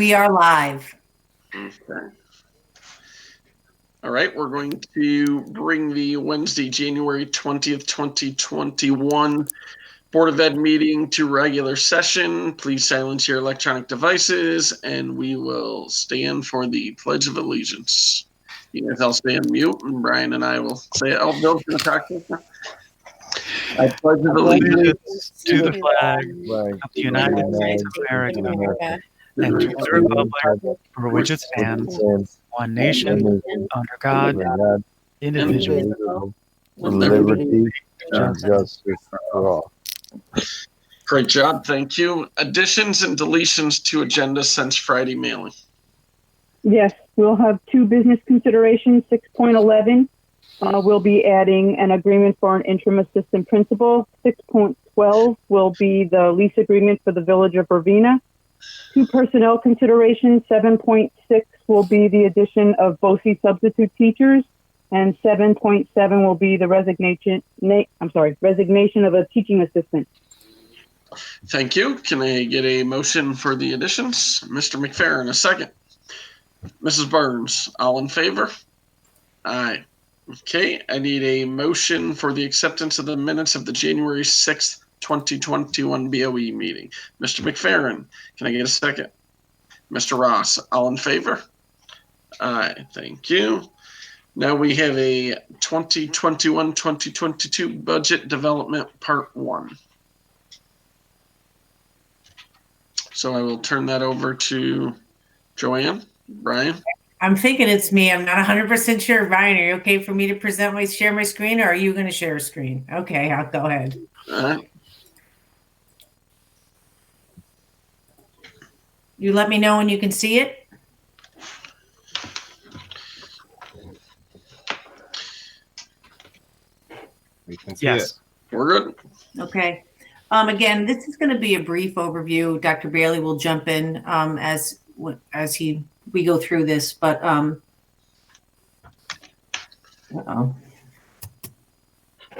We are live. Okay. All right, we're going to bring the Wednesday, January 20th, 2021 Board of Ed meeting to regular session. Please silence your electronic devices, and we will stand for the Pledge of Allegiance. You guys all stay on mute, and Brian and I will say it. Oh, Bill's going to talk to us. I pledge allegiance to the flag of the United States of America and to the republic for which it stands, one nation, under God, indivisible, with liberty and justice for all. Great job, thank you. Additions and deletions to agenda since Friday mailing. Yes, we'll have two business considerations. 6.11, we'll be adding an agreement for an interim assistant principal. 6.12 will be the lease agreement for the Village of Ravena. Two personnel considerations. 7.6 will be the addition of BOCES substitute teachers, and 7.7 will be the resignation of a teaching assistant. Thank you. Can I get a motion for the additions? Mr. McFerrin, a second. Mrs. Burns, all in favor? Aye. Okay, I need a motion for the acceptance of the minutes of the January 6th, 2021 BOE meeting. Mr. McFerrin, can I get a second? Mr. Ross, all in favor? Aye, thank you. Now we have a 2021-2022 budget development part 1. So I will turn that over to Joanne. Brian? I'm thinking it's me. I'm not 100% sure. Ryan, are you okay for me to share my screen, or are you going to share a screen? Okay, I'll go ahead. All right. You let me know when you can see it. We can see it. We're good. Okay. Again, this is going to be a brief overview. Dr. Bailey will jump in as we go through this, but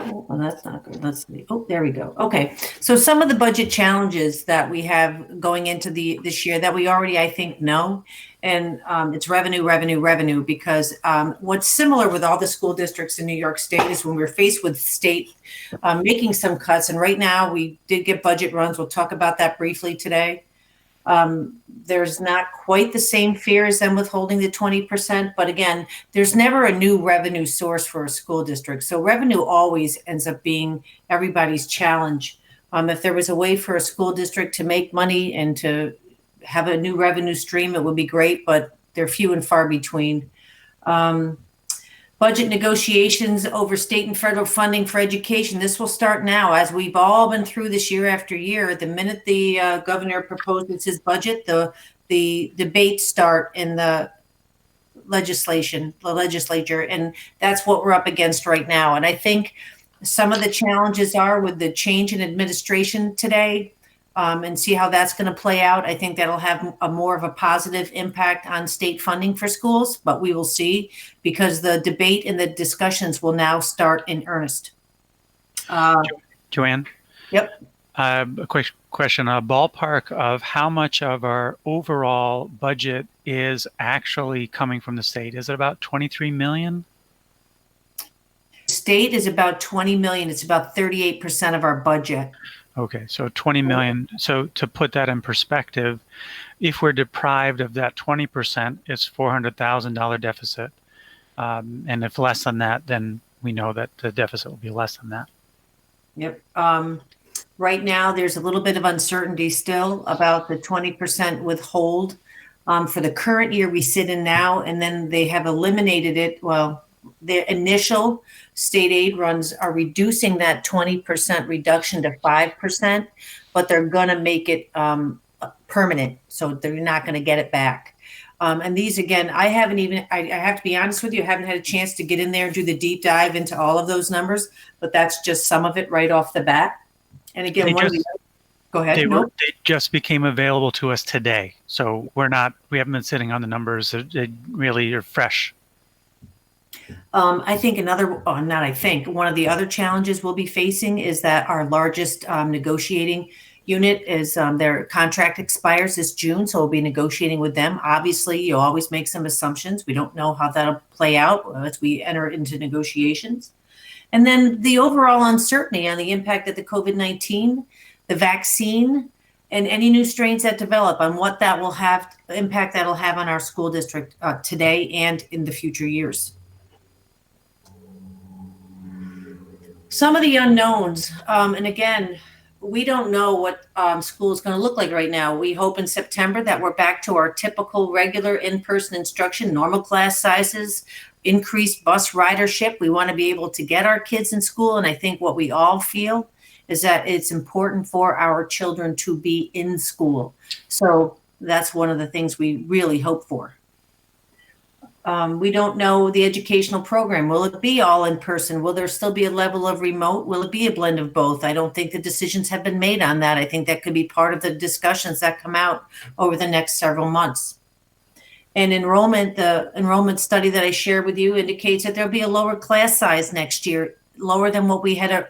well, that's not good. Let's see. Oh, there we go. Okay. So some of the budget challenges that we have going into this year that we already, I think, know, and it's revenue, because what's similar with all the school districts in New York State is when we're faced with state making some cuts, and right now we did get budget runs. We'll talk about that briefly today. There's not quite the same fear as them withholding the 20%, but again, there's never a new revenue source for a school district. So revenue always ends up being everybody's challenge. If there was a way for a school district to make money and to have a new revenue stream, it would be great, but they're few and far between. Budget negotiations over state and federal funding for education. This will start now, as we've all been through this year after year. The minute the governor proposes his budget, the debates start in the legislature, and that's what we're up against right now. And I think some of the challenges are with the change in administration today, and see how that's going to play out. I think that'll have more of a positive impact on state funding for schools, but we will see, because the debate and the discussions will now start in earnest. Joanne? Yep. A quick question, a ballpark of how much of our overall budget is actually coming from the state? Is it about 23 million? State is about 20 million. It's about 38% of our budget. Okay, so 20 million. So to put that in perspective, if we're deprived of that 20%, it's $400,000 deficit. And if less than that, then we know that the deficit will be less than that. Yep. Right now, there's a little bit of uncertainty still about the 20% withhold for the current year we sit in now, and then they have eliminated it. Well, the initial state aid runs are reducing that 20% reduction to 5%, but they're going to make it permanent, so they're not going to get it back. And these, again, I have to be honest with you, I haven't had a chance to get in there and do the deep dive into all of those numbers, but that's just some of it right off the bat. And again, go ahead. They just became available to us today, so we haven't been sitting on the numbers. They really are fresh. I think one of the other challenges we'll be facing is that our largest negotiating unit is their contract expires this June, so we'll be negotiating with them. Obviously, you always make some assumptions. We don't know how that'll play out as we enter into negotiations. And then the overall uncertainty on the impact of the COVID-19, the vaccine, and any new strains that develop, on what that will have, impact that'll have on our school district today and in the future years. Some of the unknowns, and again, we don't know what school is going to look like right now. We hope in September that we're back to our typical regular in-person instruction, normal class sizes, increased bus ridership. We want to be able to get our kids in school. And I think what we all feel is that it's important for our children to be in school. So that's one of the things we really hope for. We don't know the educational program. Will it be all in person? Will there still be a level of remote? Will it be a blend of both? I don't think the decisions have been made on that. I think that could be part of the discussions that come out over the next several months. And enrollment, the enrollment study that I shared with you indicates that there'll be a lower class size next year, lower than what we had a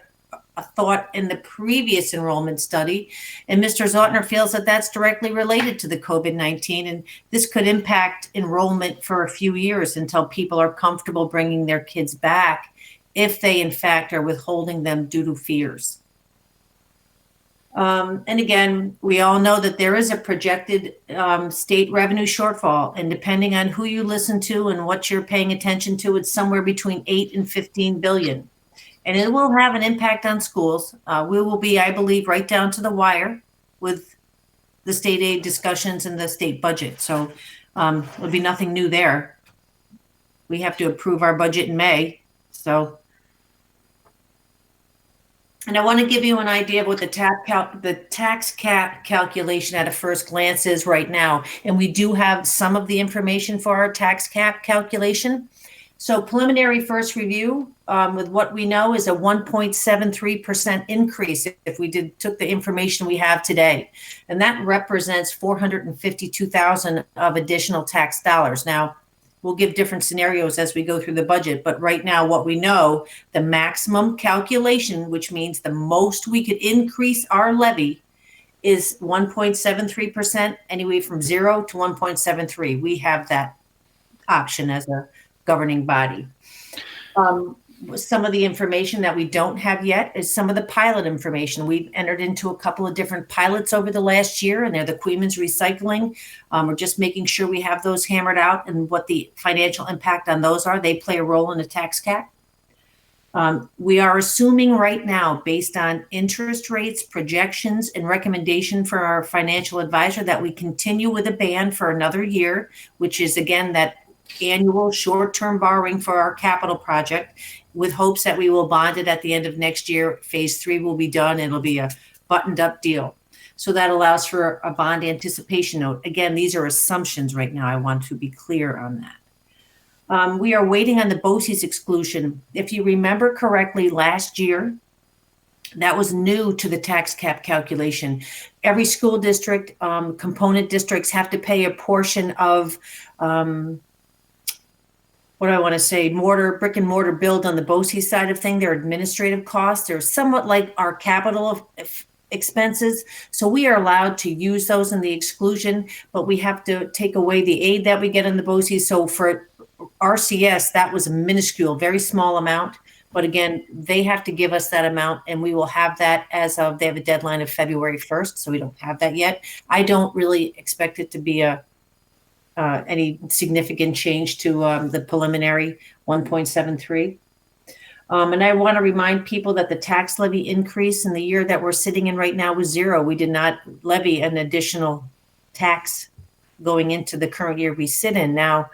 thought in the previous enrollment study. And Mr. Zotner feels that that's directly related to the COVID-19, and this could impact enrollment for a few years until people are comfortable bringing their kids back, if they in fact are withholding them due to fears. And again, we all know that there is a projected state revenue shortfall, and depending on who you listen to and what you're paying attention to, it's somewhere between 8 and 15 billion. And it will have an impact on schools. We will be, I believe, right down to the wire with the state aid discussions and the state budget. So there'll be nothing new there. We have to approve our budget in May. So, and I want to give you an idea of what the tax cap calculation at a first glance is right now. And we do have some of the information for our tax cap calculation. So preliminary first review with what we know is a 1.73% increase if we took the information we have today. And that represents 452,000 of additional tax dollars. Now, we'll give different scenarios as we go through the budget, but right now what we know, the maximum calculation, which means the most we could increase our levy, is 1.73%, anyway from 0 to 1.73. We have that option as a governing body. Some of the information that we don't have yet is some of the pilot information. We've entered into a couple of different pilots over the last year, and they're the Coeymans recycling. We're just making sure we have those hammered out and what the financial impact on those are. They play a role in the tax cap. We are assuming right now, based on interest rates, projections, and recommendation for our financial advisor, that we continue with a ban for another year, which is, again, that annual short-term borrowing for our capital project, with hopes that we will bond it at the end of next year. Phase 3 will be done, and it'll be a buttoned up deal. So that allows for a bond anticipation note. Again, these are assumptions right now. I want to be clear on that. We are waiting on the BOCES exclusion. If you remember correctly, last year, that was new to the tax cap calculation. Every school district, component districts have to pay a portion of what do I want to say, brick and mortar build on the BOCES side of thing, their administrative costs. They're somewhat like our capital expenses. So we are allowed to use those in the exclusion, but we have to take away the aid that we get in the BOCES. So for RCS, that was a minuscule, very small amount. But again, they have to give us that amount, and we will have that as of, they have a deadline of February 1st. So we don't have that yet. I don't really expect it to be any significant change to the preliminary 1.73. And I want to remind people that the tax levy increase in the year that we're sitting in right now was 0. We did not levy an additional tax going into the current year we sit in. Now,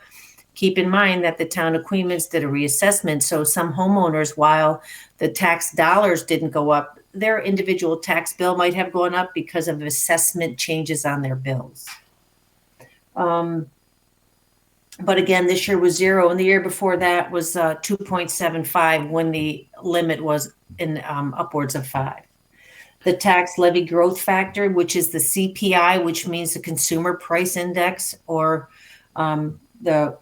keep in mind that the town of Coeymans did a reassessment. So some homeowners, while the tax dollars didn't go up, their individual tax bill might have gone up because of assessment changes on their bills. But again, this year was 0, and the year before that was 2.75 when the limit was in upwards of 5. The tax levy growth factor, which is the CPI, which means the consumer price index, or the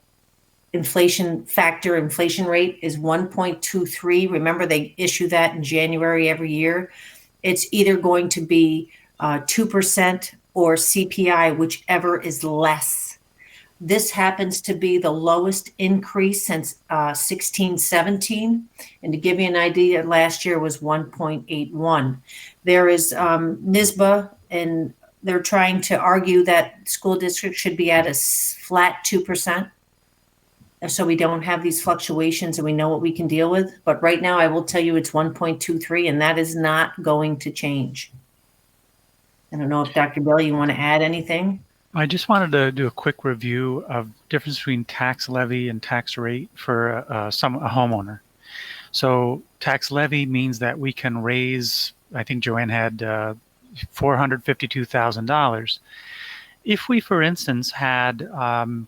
inflation rate, is 1.23. Remember, they issue that in January every year. It's either going to be 2% or CPI, whichever is less. This happens to be the lowest increase since 1617. And to give you an idea, last year was 1.81. There is NISBA, and they're trying to argue that school districts should be at a flat 2%. So we don't have these fluctuations and we know what we can deal with. But right now, I will tell you it's 1.23, and that is not going to change. I don't know if Dr. Bailey, you want to add anything? I just wanted to do a quick review of difference between tax levy and tax rate for a homeowner. So tax levy means that we can raise, I think Joanne had $452,000. If we, for instance, had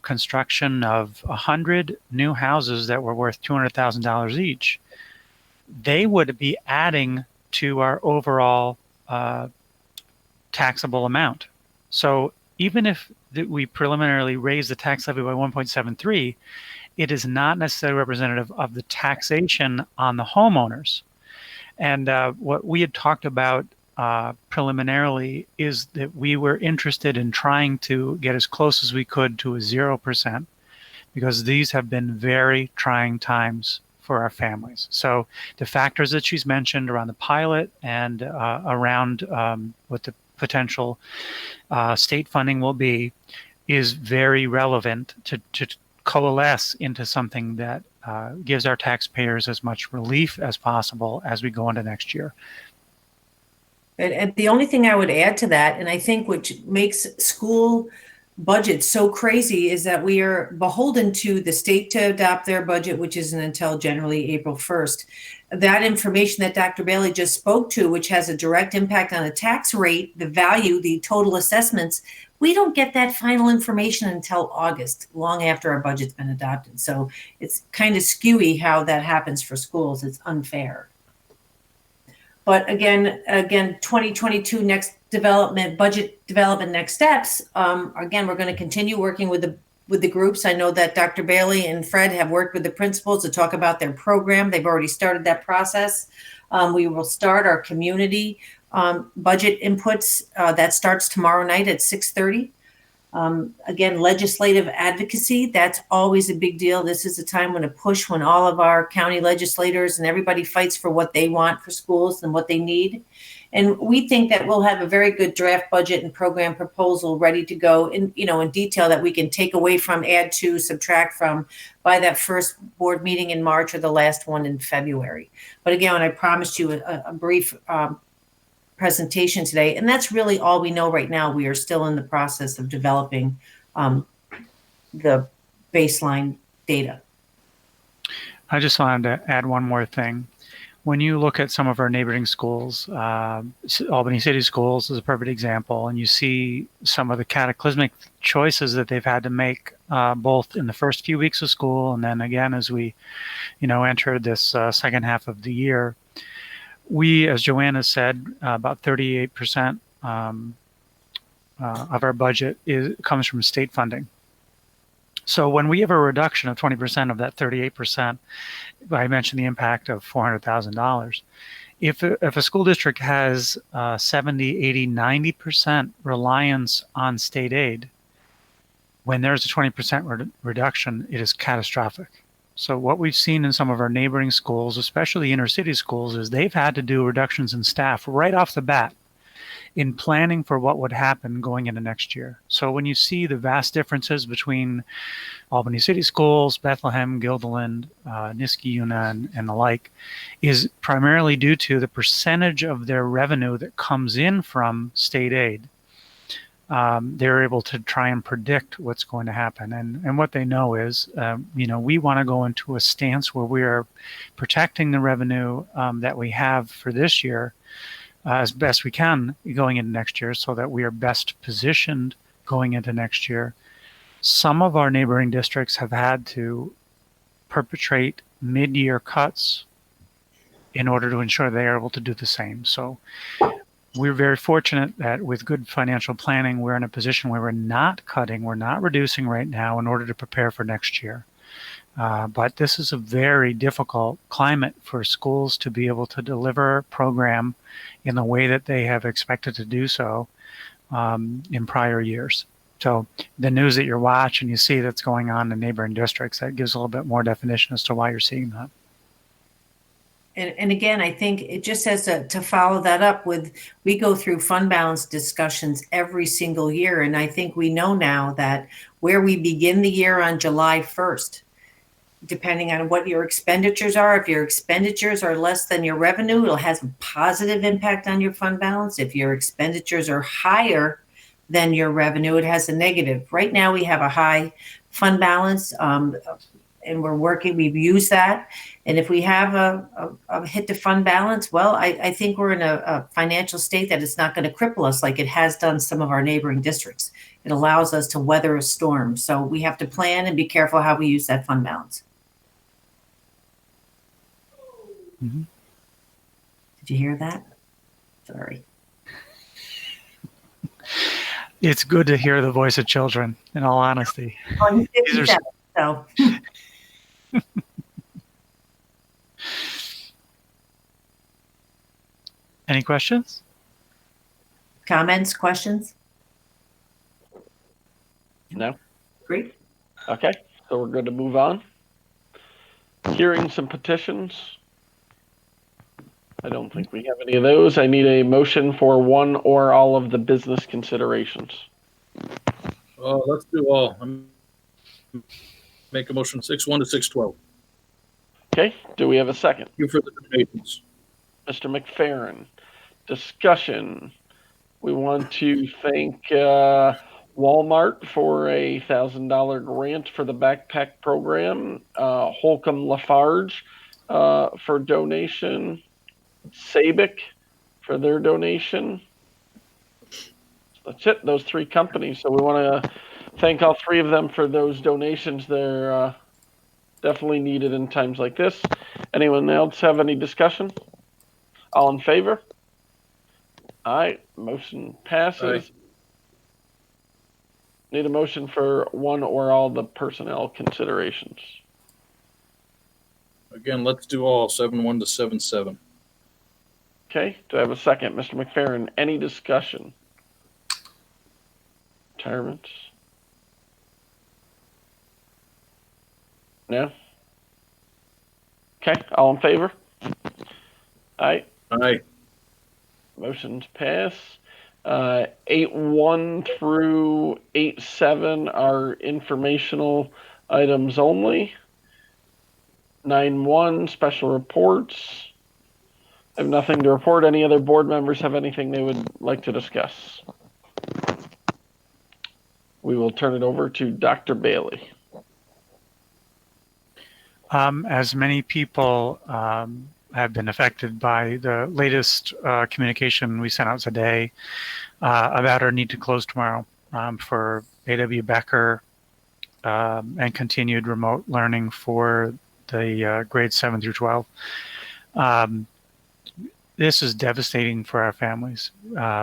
construction of 100 new houses that were worth $200,000 each, they would be adding to our overall taxable amount. So even if we preliminarily raise the tax levy by 1.73, it is not necessarily representative of the taxation on the homeowners. And what we had talked about preliminarily is that we were interested in trying to get as close as we could to a 0%, because these have been very trying times for our families. So the factors that she's mentioned around the pilot and around what the potential state funding will be is very relevant to coalesce into something that gives our taxpayers as much relief as possible as we go into next year. And the only thing I would add to that, and I think which makes school budgets so crazy, is that we are beholden to the state to adopt their budget, which isn't until generally April 1st. That information that Dr. Bailey just spoke to, which has a direct impact on the tax rate, the value, the total assessments, we don't get that final information until August, long after our budget's been adopted. So it's kind of skewy how that happens for schools. It's unfair. But again, 2022 budget development next steps. Again, we're going to continue working with the groups. I know that Dr. Bailey and Fred have worked with the principals to talk about their program. They've already started that process. We will start our community budget inputs. That starts tomorrow night at 6:30. Again, legislative advocacy, that's always a big deal. This is a time when when all of our county legislators and everybody fights for what they want for schools and what they need. And we think that we'll have a very good draft budget and program proposal ready to go in detail that we can take away from, add to, subtract from by that first board meeting in March or the last one in February. But again, I promised you a brief presentation today, and that's really all we know right now. We are still in the process of developing the baseline data. I just wanted to add one more thing. When you look at some of our neighboring schools, Albany City Schools is a perfect example, and you see some of the cataclysmic choices that they've had to make both in the first few weeks of school and then again as we entered this second half of the year. We, as Joanna said, about 38% of our budget comes from state funding. So when we have a reduction of 20% of that 38%, I mentioned the impact of $400,000. If a school district has 70, 80, 90% reliance on state aid, when there's a 20% reduction, it is catastrophic. So what we've seen in some of our neighboring schools, especially inner city schools, is they've had to do reductions in staff right off the bat in planning for what would happen going into next year. So when you see the vast differences between Albany City Schools, Bethlehem, Guilderland, Niskayuna, and the like, is primarily due to the percentage of their revenue that comes in from state aid. They're able to try and predict what's going to happen. And what they know is, we want to go into a stance where we are protecting the revenue that we have for this year as best we can going into next year so that we are best positioned going into next year. Some of our neighboring districts have had to perpetrate mid-year cuts in order to ensure they are able to do the same. So we're very fortunate that with good financial planning, we're in a position where we're not cutting, we're not reducing right now in order to prepare for next year. But this is a very difficult climate for schools to be able to deliver a program in the way that they have expected to do so in prior years. So the news that you're watching, you see that's going on in neighboring districts, that gives a little bit more definition as to why you're seeing that. And again, I think it just has to follow that up with, we go through fund balance discussions every single year. And I think we know now that where we begin the year on July 1st, depending on what your expenditures are, if your expenditures are less than your revenue, it'll have a positive impact on your fund balance. If your expenditures are higher than your revenue, it has a negative. Right now, we have a high fund balance. And we've used that. And if we have a hit to fund balance, well, I think we're in a financial state that it's not going to cripple us like it has done some of our neighboring districts. It allows us to weather a storm. So we have to plan and be careful how we use that fund balance. Mm-hmm. Did you hear that? Sorry. It's good to hear the voice of children, in all honesty. Oh, he's 57, so. Any questions? Comments, questions? No? Great. Okay, so we're going to move on. Hearings and petitions. I don't think we have any of those. I need a motion for one or all of the business considerations. Let's do all. Make a motion 6-1 to 6-12. Okay, do we have a second? Thank you for the donations. Mr. McFerrin, discussion. We want to thank Walmart for a $1,000 grant for the backpack program, Holcomb Lafarge for donation, Sabic for their donation. That's it, those three companies. So we want to thank all three of them for those donations. They're definitely needed in times like this. Anyone else have any discussion? All in favor? Aye, motion passes. Aye. Need a motion for one or all the personnel considerations. Again, let's do all 7-1 to 7-7. Okay, do I have a second? Mr. McFerrin, any discussion? Retirements? No? Okay, all in favor? Aye. Aye. Motion's pass. 8-1 through 8-7 are informational items only. 9-1, special reports. I have nothing to report. Any other board members have anything they would like to discuss? We will turn it over to Dr. Bailey. As many people have been affected by the latest communication we sent out today about our need to close tomorrow for A.W. Becker and continued remote learning for the grades 7 through 12. This is devastating for our families.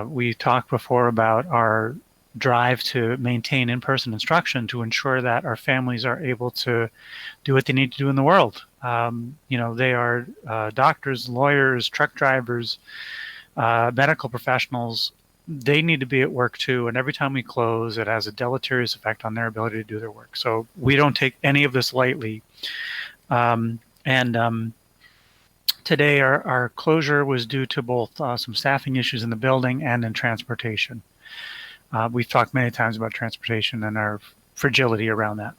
We talked before about our drive to maintain in-person instruction to ensure that our families are able to do what they need to do in the world. They are doctors, lawyers, truck drivers, medical professionals. They need to be at work too. And every time we close, it has a deleterious effect on their ability to do their work. So we don't take any of this lightly. Today, our closure was due to both some staffing issues in the building and in transportation. We've talked many times about transportation and our fragility around that.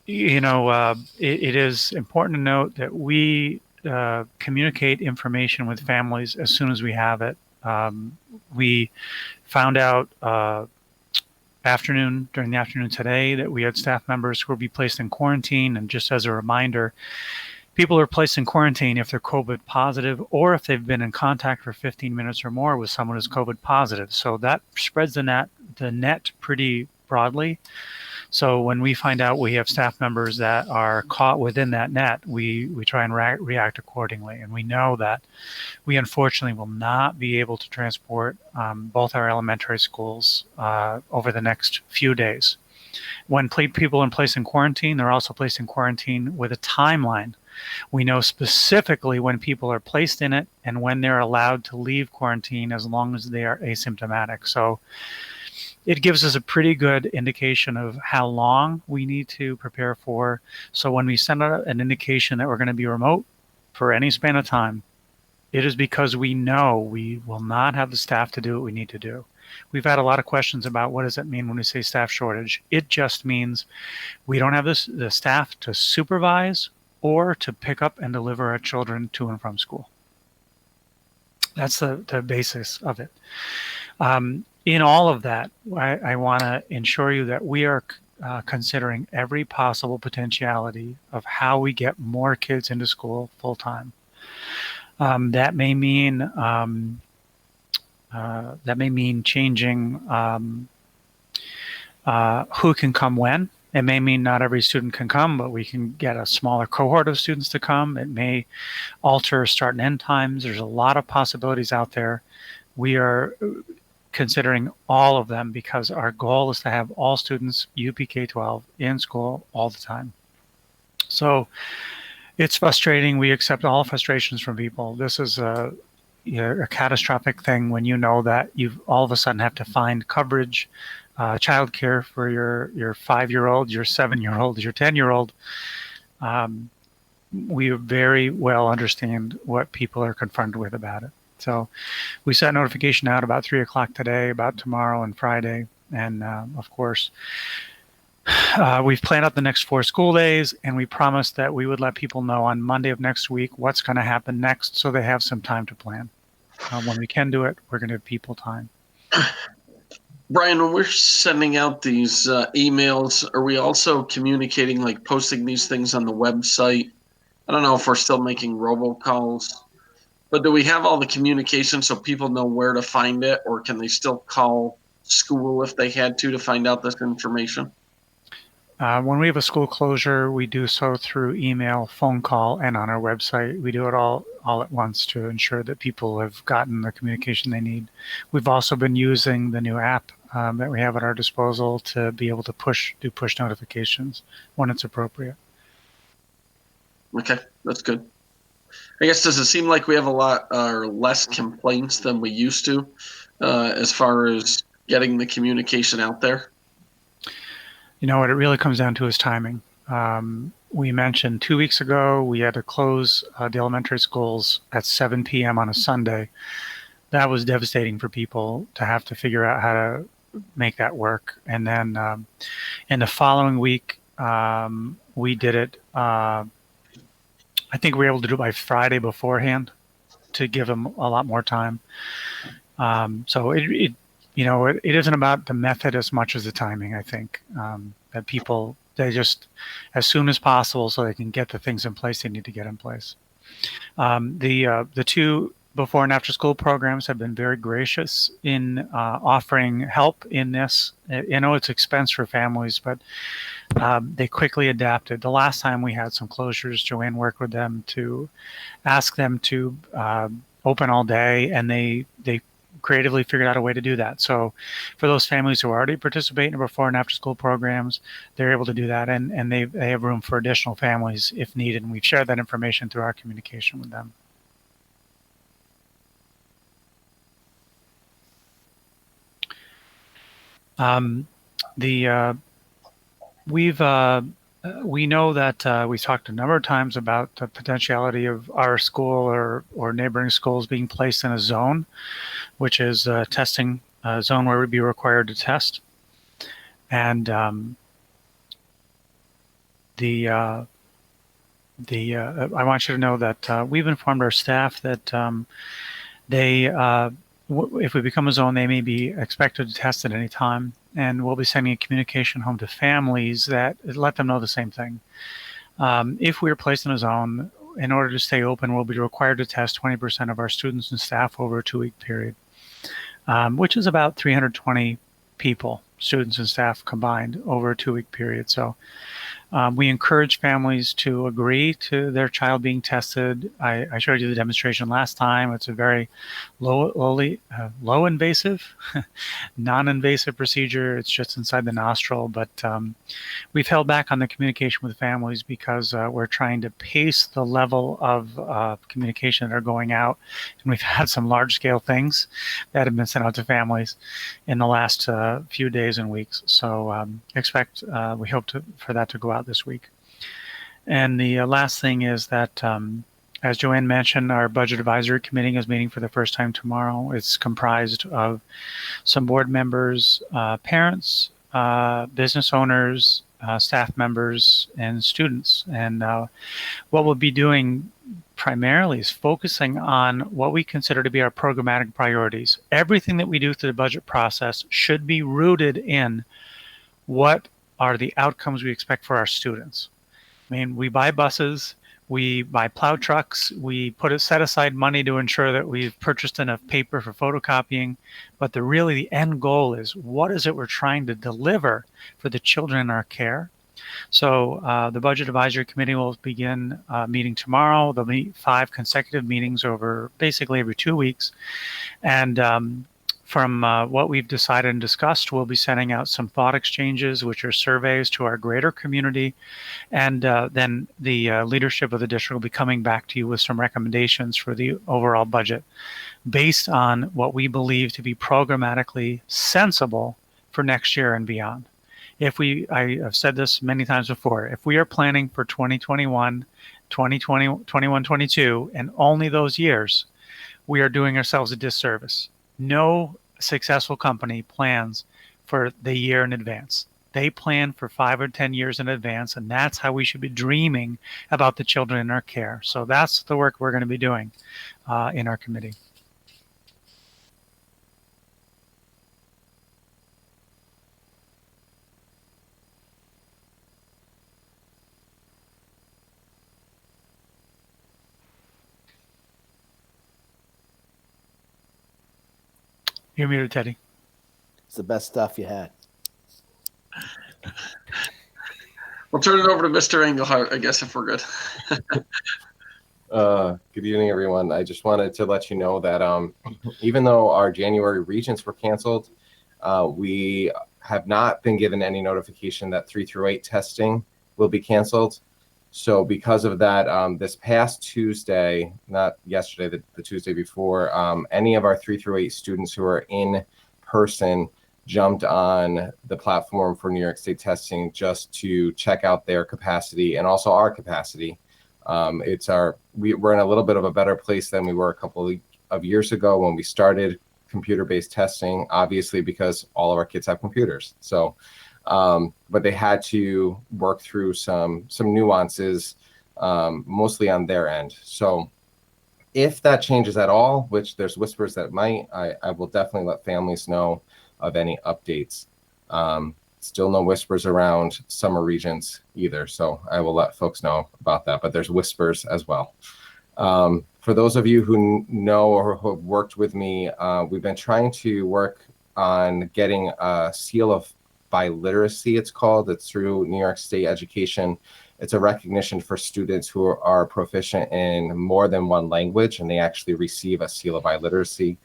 It is important to note that we communicate information with families as soon as we have it. We found out during the afternoon today that we had staff members who will be placed in quarantine. And just as a reminder, people are placed in quarantine if they're COVID positive or if they've been in contact for 15 minutes or more with someone who's COVID positive. So that spreads the net pretty broadly. So when we find out we have staff members that are caught within that net, we try and react accordingly. And we know that we unfortunately will not be able to transport both our elementary schools over the next few days. When people are placed in quarantine, they're also placed in quarantine with a timeline. We know specifically when people are placed in it and when they're allowed to leave quarantine as long as they are asymptomatic. So it gives us a pretty good indication of how long we need to prepare for. So when we send out an indication that we're going to be remote for any span of time, it is because we know we will not have the staff to do what we need to do. We've had a lot of questions about what does it mean when we say staff shortage. It just means we don't have the staff to supervise or to pick up and deliver our children to and from school. That's the basis of it. In all of that, I want to ensure you that we are considering every possible potentiality of how we get more kids into school full time. That may mean changing who can come when. It may mean not every student can come, but we can get a smaller cohort of students to come. It may alter start and end times. There's a lot of possibilities out there. We are considering all of them because our goal is to have all students UPK-12 in school all the time. So it's frustrating. We accept all frustrations from people. This is a catastrophic thing when you know that you all of a sudden have to find coverage, childcare for your 5-year-old, your 7-year-old, your 10-year-old. We very well understand what people are confronted with about it. So we sent notification out about 3 o'clock today, about tomorrow and Friday. And of course, we've planned out the next 4 school days, and we promised that we would let people know on Monday of next week what's going to happen next so they have some time to plan. When we can do it, we're going to give people time. Brian, when we're sending out these emails, are we also communicating, like posting these things on the website? I don't know if we're still making robocalls, but do we have all the communication so people know where to find it, or can they still call school if they had to find out this information? When we have a school closure, we do so through email, phone call, and on our website. We do it all at once to ensure that people have gotten the communication they need. We've also been using the new app that we have at our disposal to be able to do push notifications when it's appropriate. Okay, that's good. I guess, does it seem like we have a lot or less complaints than we used to as far as getting the communication out there? You know, what it really comes down to is timing. We mentioned 2 weeks ago we had to close the elementary schools at 7 p.m. on a Sunday. That was devastating for people to have to figure out how to make that work. And then in the following week, we did it. I think we were able to do it by Friday beforehand to give them a lot more time. So it isn't about the method as much as the timing, I think, that people, they just, as soon as possible so they can get the things in place they need to get in place. The 2 before and after school programs have been very gracious in offering help in this. I know it's expense for families, but they quickly adapted. The last time we had some closures, Joanne worked with them to ask them to open all day, and they creatively figured out a way to do that. So for those families who already participate in before and after school programs, they're able to do that, and they have room for additional families if needed, and we've shared that information through our communication with them. We know that we've talked a number of times about the potentiality of our school or neighboring schools being placed in a zone, which is a testing zone where we'd be required to test. And I want you to know that we've informed our staff that if we become a zone, they may be expected to test at any time. And we'll be sending a communication home to families that let them know the same thing. If we are placed in a zone, in order to stay open, we'll be required to test 20% of our students and staff over a 2-week period, which is about 320 people, students and staff combined, over a 2-week period. So We encourage families to agree to their child being tested. I showed you the demonstration last time. It's a very low invasive, non-invasive procedure. It's just inside the nostril, but we've held back on the communication with families because we're trying to pace the level of communication that are going out. And we've had some large-scale things that have been sent out to families in the last few days and weeks. So we hope for that to go out this week. And the last thing is that, as Joanne mentioned, our Budget Advisory Committee is meeting for the first time tomorrow. It's comprised of some board members, parents, business owners, staff members, and students. And what we'll be doing primarily is focusing on what we consider to be our programmatic priorities. Everything that we do through the budget process should be rooted in what are the outcomes we expect for our students. I mean, we buy buses, we buy plow trucks, we set aside money to ensure that we've purchased enough paper for photocopying, but the end goal is, what is it we're trying to deliver for the children in our care? So the Budget Advisory Committee will begin meeting tomorrow. They'll meet 5 consecutive meetings over basically every 2 weeks. And from what we've decided and discussed, we'll be sending out some thought exchanges, which are surveys to our greater community. And then the leadership of the district will be coming back to you with some recommendations for the overall budget based on what we believe to be programmatically sensible for next year and beyond. I have said this many times before, if we are planning for 2021, 2020, 21, 22, and only those years, we are doing ourselves a disservice. No successful company plans for the year in advance. They plan for 5 or 10 years in advance, and that's how we should be dreaming about the children in our care. So that's the work we're going to be doing in our committee. You're muted, Teddy. It's the best stuff you had. We'll turn it over to Mr. Engelhardt, I guess, if we're good. Good evening, everyone. I just wanted to let you know that even though our January regents were canceled, we have not been given any notification that 3 through 8 testing will be canceled. So because of that, this past Tuesday, not yesterday, the Tuesday before, any of our 3 through 8 students who are in person jumped on the platform for New York State testing just to check out their capacity and also our capacity. We're in a little bit of a better place than we were a couple of years ago when we started computer-based testing, obviously because all of our kids have computers. So, but they had to work through some nuances, mostly on their end. So if that changes at all, which there's whispers that it might, I will definitely let families know of any updates. Still no whispers around summer regions either, so I will let folks know about that, but there's whispers as well. For those of you who know or who have worked with me, we've been trying to work on getting a seal of biliteracy, it's called. It's through New York State Education. It's a recognition for students who are proficient in more than one language, and they actually receive a seal of biliteracy.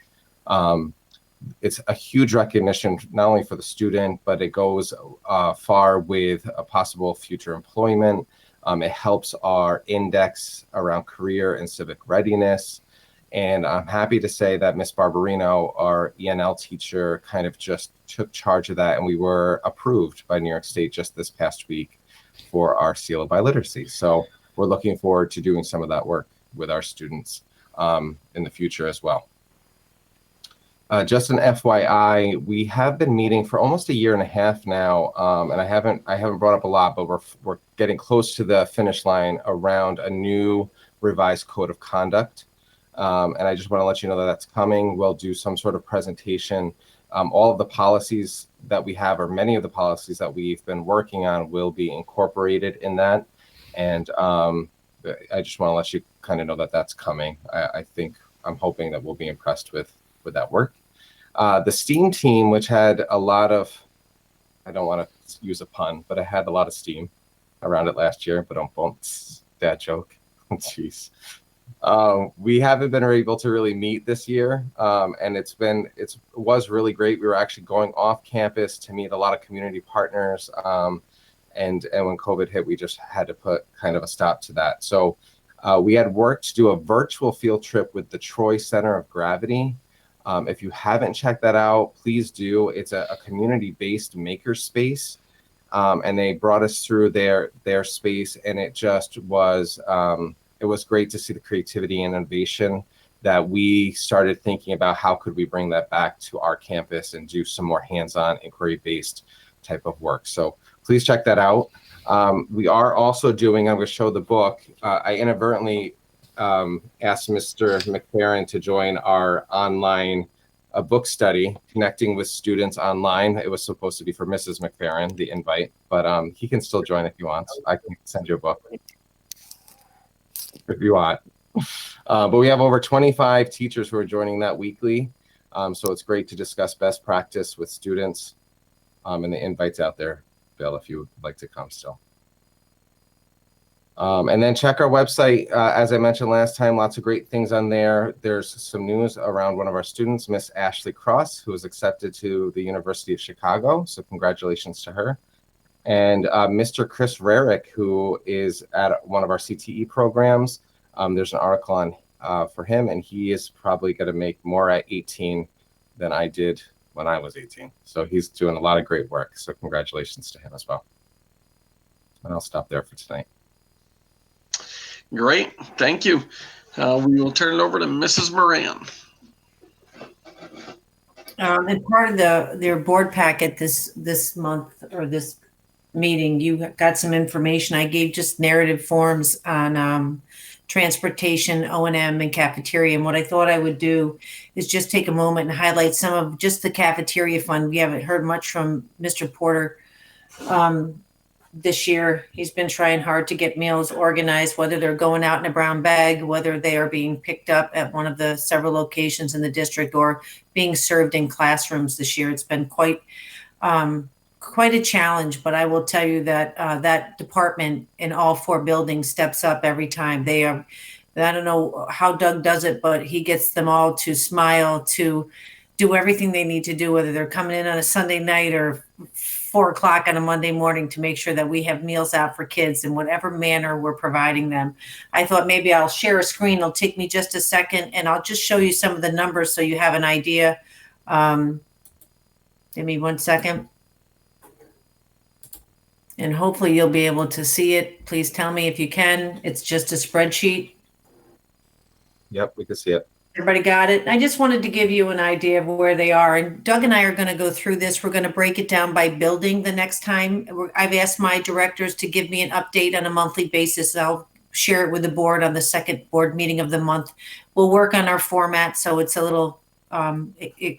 It's a huge recognition, not only for the student, but it goes far with a possible future employment. It helps our index around career and civic readiness. And I'm happy to say that Ms. Barbarino, our ENL teacher, kind of just took charge of that, and we were approved by New York State just this past week for our seal of biliteracy. So we're looking forward to doing some of that work with our students in the future as well. Just an FYI, we have been meeting for almost a year and a half now, and I haven't brought up a lot, but we're getting close to the finish line around a new revised code of conduct. And I just want to let you know that that's coming. We'll do some sort of presentation. All of the policies that we have, or many of the policies that we've been working on, will be incorporated in that. And I just want to let you kind of know that that's coming. I'm hoping that we'll be impressed with that work. The STEAM team, which had a lot of, I don't want to use a pun, but it had a lot of steam. around it last year, but dad joke. Jeez. We haven't been able to really meet this year, and it was really great. We were actually going off campus to meet a lot of community partners, and when COVID hit, we just had to put kind of a stop to that. So we had worked to do a virtual field trip with the Troy Center of Gravity. If you haven't checked that out, please do. It's a community-based makerspace, and they brought us through their space, and it just was. It was great to see the creativity and innovation that we started thinking about. How could we bring that back to our campus and do some more hands-on inquiry-based type of work? So please check that out. We are also doing, I'm going to show the book. I inadvertently asked Mr. McFerrin to join our online book study, connecting with students online. It was supposed to be for Mrs. McFerrin, the invite, but he can still join if he wants. I can send you a book if you want. But we have over 25 teachers who are joining that weekly. So it's great to discuss best practice with students, and the invite's out there, Bill, if you would like to come still. And then check our website. As I mentioned last time, lots of great things on there. There's some news around one of our students, Miss Ashley Cross, who was accepted to the University of Chicago. So congratulations to her. And Mr. Chris Rarick, who is at one of our CTE programs. There's an article on for him, and he is probably going to make more at 18 than I did when I was 18. So he's doing a lot of great work. So congratulations to him as well. And I'll stop there for tonight. Great. Thank you. We will turn it over to Mrs. Moran. And part of their board packet this month, or this meeting, you got some information. I gave just narrative forms on transportation, O&M, and cafeteria. And what I thought I would do is just take a moment and highlight some of just the cafeteria fund. We haven't heard much from Mr. Porter this year. He's been trying hard to get meals organized, whether they're going out in a brown bag, whether they are being picked up at one of the several locations in the district, or being served in classrooms this year. It's been quite a challenge, but I will tell you that that department in all 4 buildings steps up every time. They are, I don't know how Doug does it, but he gets them all to smile, to do everything they need to do, whether they're coming in on a Sunday night or 4 o'clock on a Monday morning, to make sure that we have meals out for kids in whatever manner we're providing them. I thought maybe I'll share a screen. It'll take me just a second, and I'll just show you some of the numbers so you have an idea. Give me 1 second. And hopefully you'll be able to see it. Please tell me if you can. It's just a spreadsheet. Yep, we can see it. Everybody got it? I just wanted to give you an idea of where they are. And Doug and I are going to go through this. We're going to break it down by building the next time. I've asked my directors to give me an update on a monthly basis. I'll share it with the board on the second board meeting of the month. We'll work on our format so it's a little, it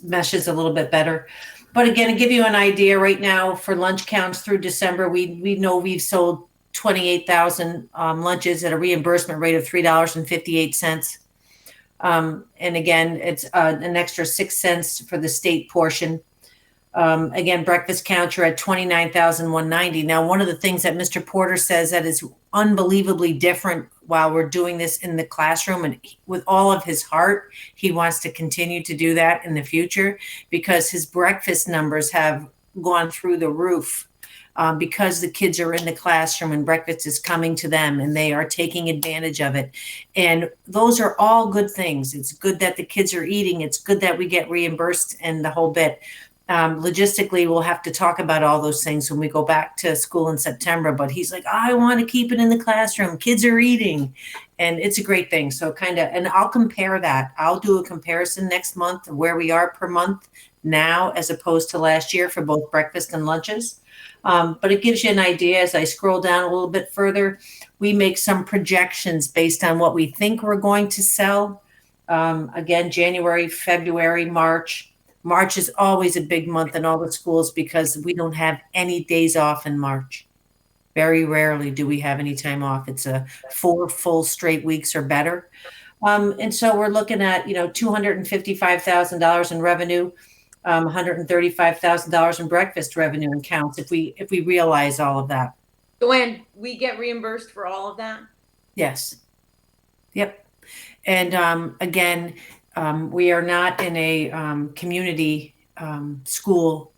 meshes a little bit better. But again, to give you an idea, right now for lunch counts through December, we know we've sold 28,000 lunches at a reimbursement rate of $3.58. And again, it's an extra 6 cents for the state portion. Again, breakfast counts are at 29,190. Now, one of the things that Mr. Porter says that is unbelievably different while we're doing this in the classroom, and with all of his heart, he wants to continue to do that in the future, because his breakfast numbers have gone through the roof. Because the kids are in the classroom and breakfast is coming to them and they are taking advantage of it. And those are all good things. It's good that the kids are eating. It's good that we get reimbursed and the whole bit. Logistically, we'll have to talk about all those things when we go back to school in September. But he's like, I want to keep it in the classroom. Kids are eating. And it's a great thing. So and I'll compare that. I'll do a comparison next month of where we are per month now as opposed to last year for both breakfast and lunches. But it gives you an idea. As I scroll down a little bit further, we make some projections based on what we think we're going to sell. Again, January, February, March. March is always a big month in all the schools because we don't have any days off in March. Very rarely do we have any time off. It's 4 full straight weeks or better. And so we're looking at, $255,000 in revenue, $135,000 in breakfast revenue and counts if we realize all of that. Joanne, we get reimbursed for all of that? Yes. Yep. And again, we are not in a community school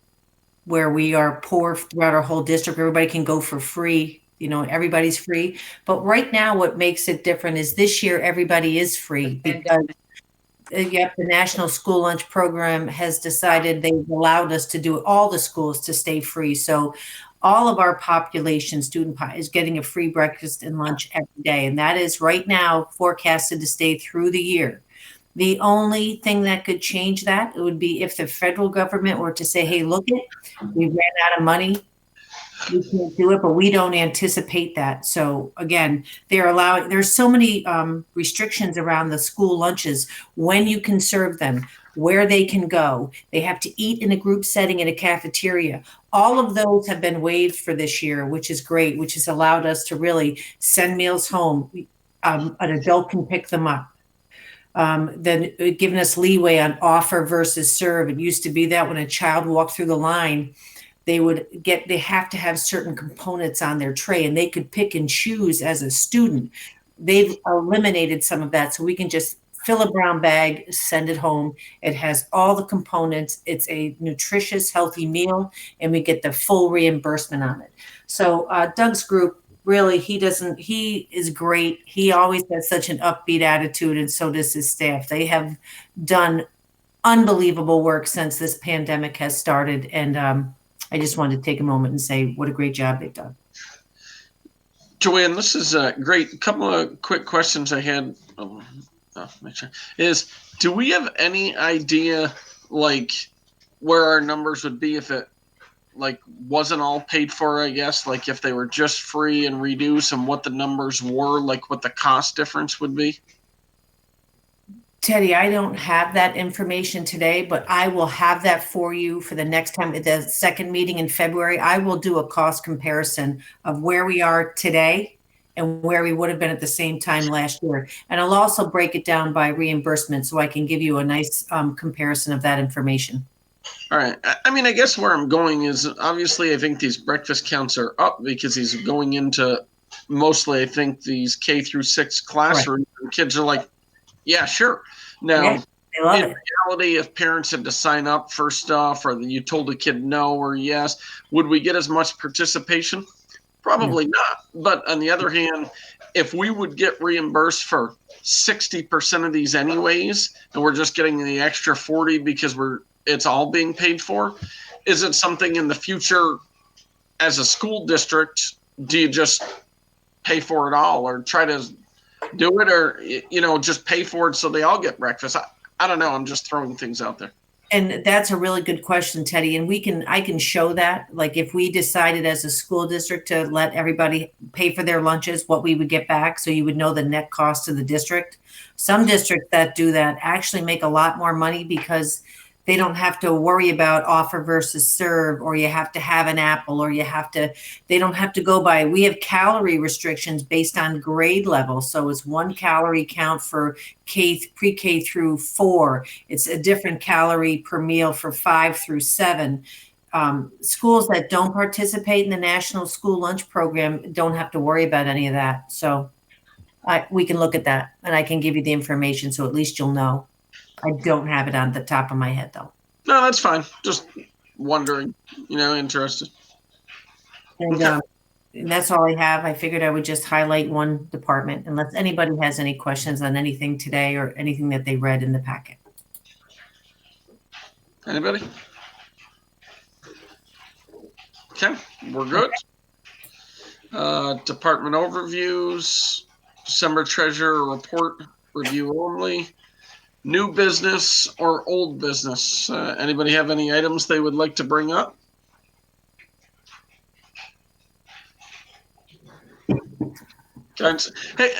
where we are poor throughout our whole district. Everybody can go for free. You know, everybody's free. But right now, what makes it different is this year, everybody is free because yep, the National School Lunch Program has decided they've allowed us to do all the schools to stay free. So all of our population, is getting a free breakfast and lunch every day. And that is right now forecasted to stay through the year. The only thing that could change that would be if the federal government were to say, hey, look it, we ran out of money. We can't do it, but we don't anticipate that. So again, there's so many restrictions around the school lunches, when you can serve them, where they can go. They have to eat in a group setting in a cafeteria. All of those have been waived for this year, which is great, which has allowed us to really send meals home. An adult can pick them up. Then giving us leeway on offer versus serve. It used to be that when a child walked through the line, they have to have certain components on their tray and they could pick and choose as a student. They've eliminated some of that. So we can just fill a brown bag, send it home. It has all the components. It's a nutritious, healthy meal, and we get the full reimbursement on it. So Doug's group, really, he is great. He always has such an upbeat attitude, and so does his staff. They have done unbelievable work since this pandemic has started. And I just wanted to take a moment and say what a great job they've done. Joanne, this is great. A couple of quick questions I had is, do we have any idea like where our numbers would be if it like wasn't all paid for, I guess, like if they were just free and reduced, and what the numbers were, like what the cost difference would be? Teddy, I don't have that information today, but I will have that for you for the next time, the second meeting in February. I will do a cost comparison of where we are today and where we would have been at the same time last year. And I'll also break it down by reimbursement so I can give you a nice comparison of that information. All right. I mean, I guess where I'm going is, obviously I think these breakfast counts are up because he's going into mostly, I think, these K through 6 classrooms. Right. And kids are like, yeah, sure. Now, in reality, if parents had to sign up first off, or you told a kid no or yes, would we get as much participation? Probably not. But on the other hand, if we would get reimbursed for 60% of these anyways, and we're just getting the extra 40 because it's all being paid for, is it something in the future as a school district, do you just pay for it all, or try to do it, or just pay for it so they all get breakfast? I don't know. I'm just throwing things out there. And that's a really good question, Teddy. And I can show that, like if we decided as a school district to let everybody pay for their lunches, what we would get back, so you would know the net cost to the district. Some districts that do that actually make a lot more money because they don't have to worry about offer versus serve, or you have to have an apple, or they don't have to go by, we have calorie restrictions based on grade level. So it's 1 calorie count for pre-K through 4. It's a different calorie per meal for 5 through 7. Schools that don't participate in the National School Lunch Program don't have to worry about any of that. So we can look at that, and I can give you the information so at least you'll know. I don't have it on the top of my head, though. No, that's fine. Just wondering, interested. And, okay. And that's all I have. I figured I would just highlight one department, unless anybody has any questions on anything today or anything that they read in the packet. Anybody? Okay, we're good. Department overviews, December treasurer report review only. New business or old business? Anybody have any items they would like to bring up? Hey,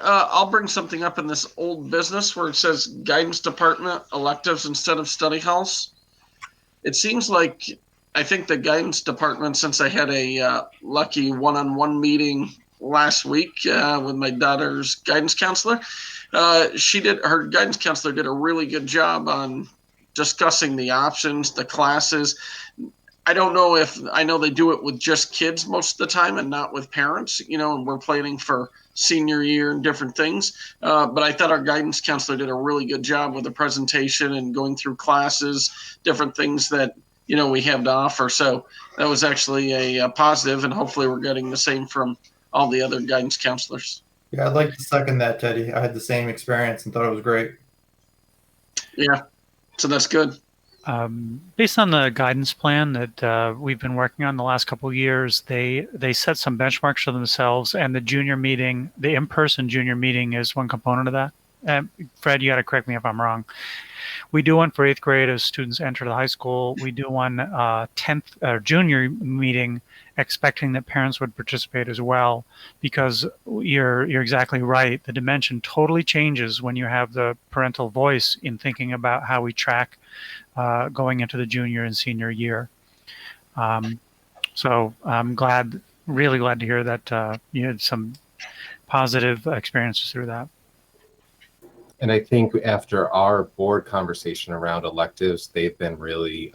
I'll bring something up in this old business where it says guidance department electives instead of study halls. It seems like, I think the guidance department, since I had a lucky one-on-one meeting last week with my daughter's guidance counselor, her guidance counselor did a really good job on discussing the options, the classes. I don't know if I know they do it with just kids most of the time and not with parents, and we're planning for senior year and different things. But I thought our guidance counselor did a really good job with the presentation and going through classes, different things that, we have to offer. So that was actually a positive, and hopefully we're getting the same from all the other guidance counselors. Yeah, I'd like to second that, Teddy. I had the same experience and thought it was great. Yeah, so that's good. Based on the guidance plan that we've been working on the last couple of years, they set some benchmarks for themselves, and the junior meeting, the in-person junior meeting, is one component of that. Fred, you got to correct me if I'm wrong. We do one for 8th grade as students enter the high school. We do one 10th junior meeting, expecting that parents would participate as well, because you're exactly right. The dimension totally changes when you have the parental voice in thinking about how we track going into the junior and senior year. So I'm really glad to hear that you had some positive experiences through that. And I think after our board conversation around electives, they've been really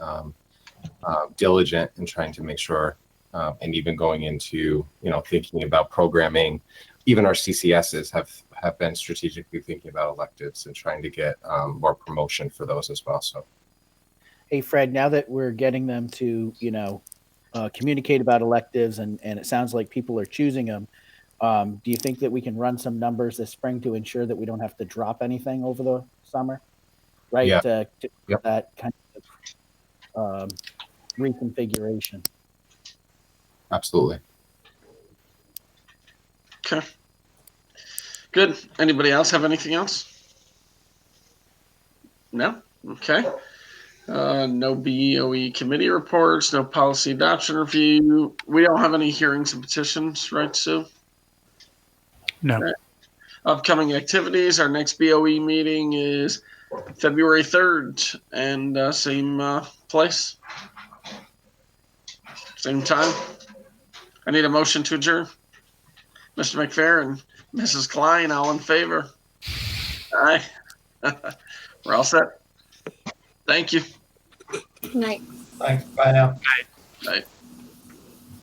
diligent in trying to make sure, and even going into, thinking about programming, even our CCSs have been strategically thinking about electives and trying to get more promotion for those as well. So, Hey, Fred, now that we're getting them to, communicate about electives and it sounds like people are choosing them, do you think that we can run some numbers this spring to ensure that we don't have to drop anything over the summer? Right? Yeah. Yep. That kind of reconfiguration. Absolutely. Okay. Good. Anybody else have anything else? No? Okay. No BOE committee reports, no policy adoption review. We don't have any hearings and petitions, right, Sue? No. Okay. Upcoming activities. Our next BOE meeting is February 3rd, and same place, same time. I need a motion to adjourn. Mr. McFerrin and Mrs. Klein, all in favor? Aye. We're all set. Thank you. Night. Thanks. Bye now. Bye.